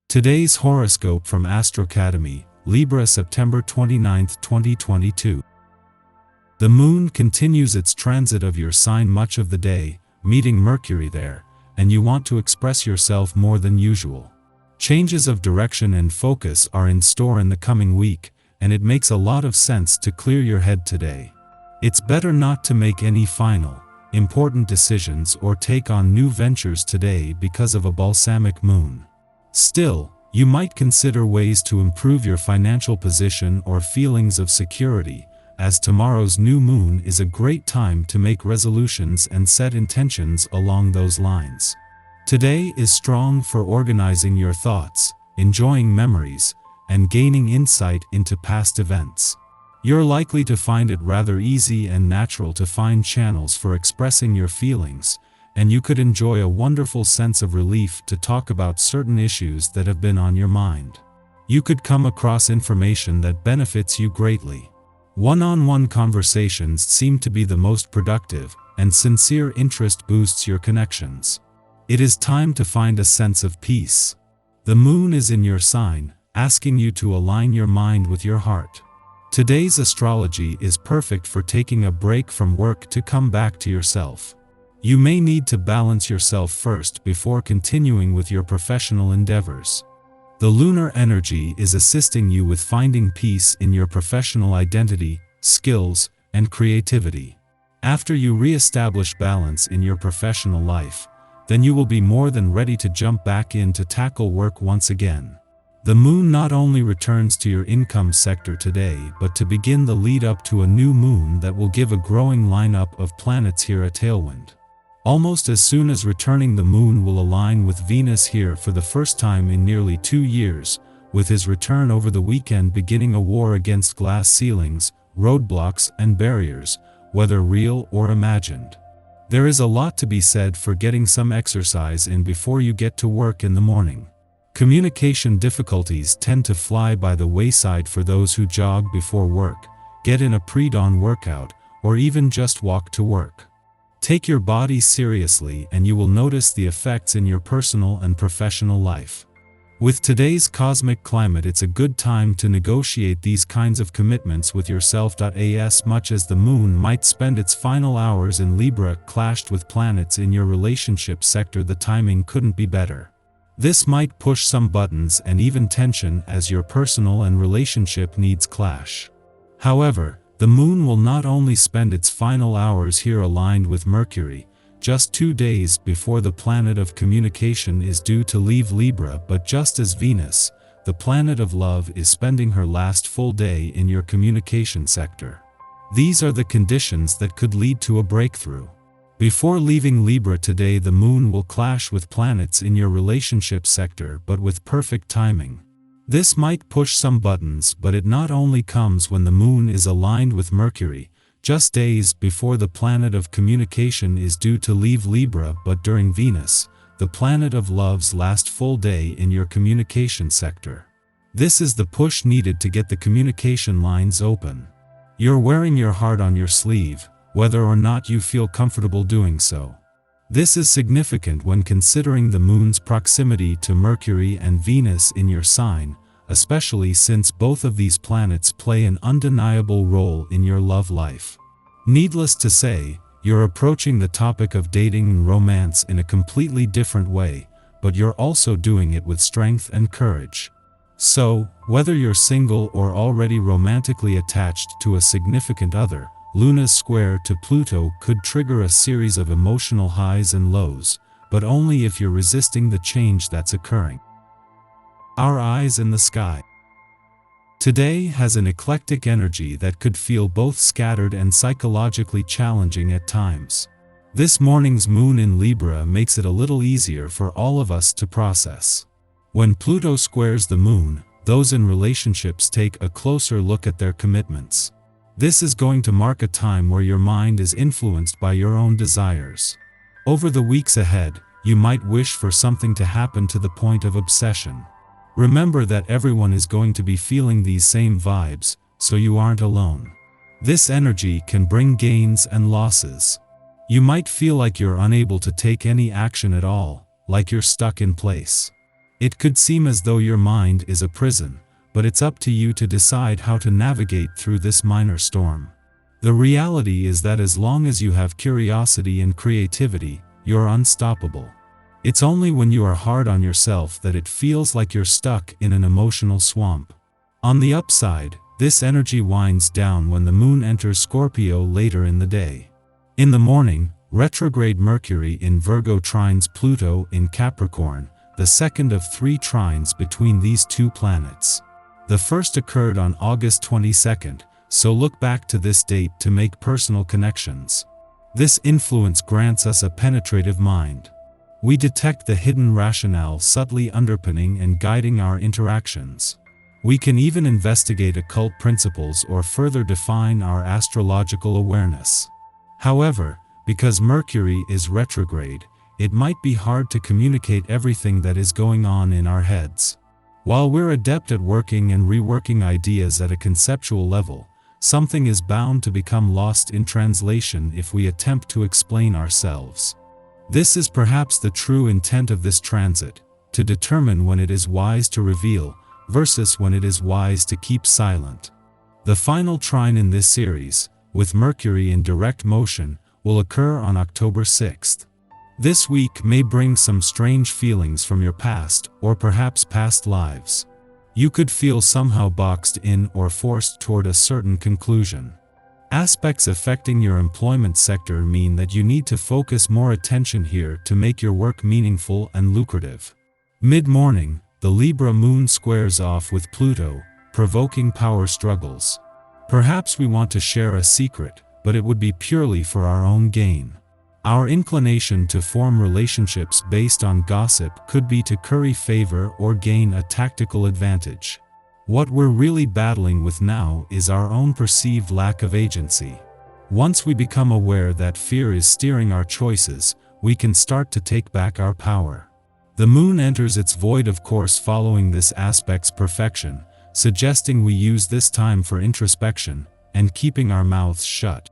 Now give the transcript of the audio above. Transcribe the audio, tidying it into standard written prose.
Today's horoscope from Astrocademy, Libra September 29, 2022. The moon continues its transit of your sign much of the day, meeting Mercury there, and you want to express yourself more than usual. Changes of direction and focus are in store in the coming week, and it makes a lot of sense to clear your head today. It's better not to make any final, important decisions or take on new ventures today because of a balsamic moon. Still, you might consider ways to improve your financial position or feelings of security, as tomorrow's new moon is a great time to make resolutions and set intentions along those lines. Today is strong for organizing your thoughts, enjoying memories, and gaining insight into past events. You're likely to find it rather easy and natural to find channels for expressing your feelings, and you could enjoy a wonderful sense of relief to talk about certain issues that have been on your mind. You could come across information that benefits you greatly. One-on-one conversations seem to be the most productive, and sincere interest boosts your connections. It is time to find a sense of peace. The moon is in your sign, asking you to align your mind with your heart. Today's astrology is perfect for taking a break from work to come back to yourself. You may need to balance yourself first before continuing with your professional endeavors. The lunar energy is assisting you with finding peace in your professional identity, skills, and creativity. After you re-establish balance in your professional life, then you will be more than ready to jump back in to tackle work once again. The moon not only returns to your income sector today but to begin the lead up to a new moon that will give a growing lineup of planets here a tailwind. Almost as soon as returning, the moon will align with Venus here for the first time in nearly 2 years, with his return over the weekend beginning a war against glass ceilings, roadblocks, and barriers, whether real or imagined. There is a lot to be said for getting some exercise in before you get to work in the morning. Communication difficulties tend to fly by the wayside for those who jog before work, get in a pre-dawn workout, or even just walk to work. Take your body seriously and you will notice the effects in your personal and professional life. With today's cosmic climate, it's a good time to negotiate these kinds of commitments with yourself. As much as the moon might spend its final hours in Libra clashed with planets in your relationship sector, the timing couldn't be better. This might push some buttons and even tension as your personal and relationship needs clash. However, the moon will not only spend its final hours here aligned with Mercury, just 2 days before the planet of communication is due to leave Libra, but just as Venus, the planet of love, is spending her last full day in your communication sector. These are the conditions that could lead to a breakthrough. Before leaving Libra today, the moon will clash with planets in your relationship sector, but with perfect timing. This might push some buttons, but it not only comes when the moon is aligned with Mercury, just days before the planet of communication is due to leave Libra, but during Venus, the planet of love's last full day in your communication sector. This is the push needed to get the communication lines open. You're wearing your heart on your sleeve, whether or not you feel comfortable doing so. This is significant when considering the moon's proximity to Mercury and Venus in your sign, especially since both of these planets play an undeniable role in your love life. Needless to say, you're approaching the topic of dating and romance in a completely different way, but you're also doing it with strength and courage. So, whether you're single or already romantically attached to a significant other, Luna's square to Pluto could trigger a series of emotional highs and lows, but only if you're resisting the change that's occurring. Our eyes in the sky. Today has an eclectic energy that could feel both scattered and psychologically challenging at times. This morning's moon in Libra makes it a little easier for all of us to process. When Pluto squares the moon, those in relationships take a closer look at their commitments. This is going to mark a time where your mind is influenced by your own desires. Over the weeks ahead, you might wish for something to happen to the point of obsession. Remember that everyone is going to be feeling these same vibes, so you aren't alone. This energy can bring gains and losses. You might feel like you're unable to take any action at all, like you're stuck in place. It could seem as though your mind is a prison, but it's up to you to decide how to navigate through this minor storm. The reality is that as long as you have curiosity and creativity, you're unstoppable. It's only when you are hard on yourself that it feels like you're stuck in an emotional swamp. On the upside, this energy winds down when the moon enters Scorpio later in the day. In the morning, retrograde Mercury in Virgo trines Pluto in Capricorn, the second of 3 trines between these two planets. The first occurred on August 22nd, so look back to this date to make personal connections. This influence grants us a penetrative mind. We detect the hidden rationale subtly underpinning and guiding our interactions. We can even investigate occult principles or further define our astrological awareness. However, because Mercury is retrograde, it might be hard to communicate everything that is going on in our heads. While we're adept at working and reworking ideas at a conceptual level, something is bound to become lost in translation if we attempt to explain ourselves. This is perhaps the true intent of this transit, to determine when it is wise to reveal, versus when it is wise to keep silent. The final trine in this series, with Mercury in direct motion, will occur on October 6th. This week may bring some strange feelings from your past, or perhaps past lives. You could feel somehow boxed in or forced toward a certain conclusion. Aspects affecting your employment sector mean that you need to focus more attention here to make your work meaningful and lucrative. Mid-morning, the Libra moon squares off with Pluto, provoking power struggles. Perhaps we want to share a secret, but it would be purely for our own gain. Our inclination to form relationships based on gossip could be to curry favor or gain a tactical advantage. What we're really battling with now is our own perceived lack of agency. Once we become aware that fear is steering our choices, we can start to take back our power. The moon enters its void of course following this aspect's perfection, suggesting we use this time for introspection and keeping our mouths shut.